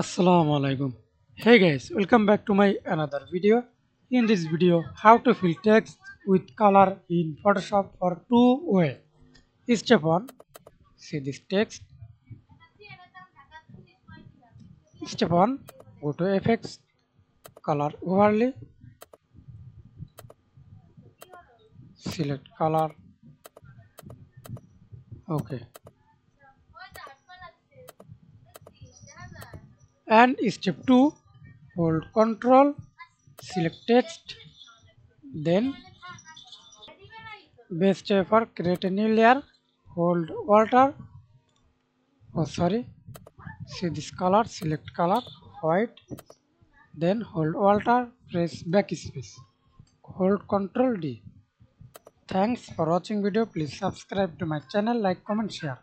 Assalamu alaikum. Hey guys, welcome back to my another video. In this video, how to fill text with color in Photoshop for two way. Step 1. See this text. Step 1. Go to Effects, Color Overlay, select color. Okay. And step 2. Hold Control, select text, then base step for create a new layer. Hold Alt. Oh sorry. See this color, select color, white, then hold Alt, press backspace, hold Ctrl D. Thanks for watching video. Please subscribe to my channel, like, comment, share.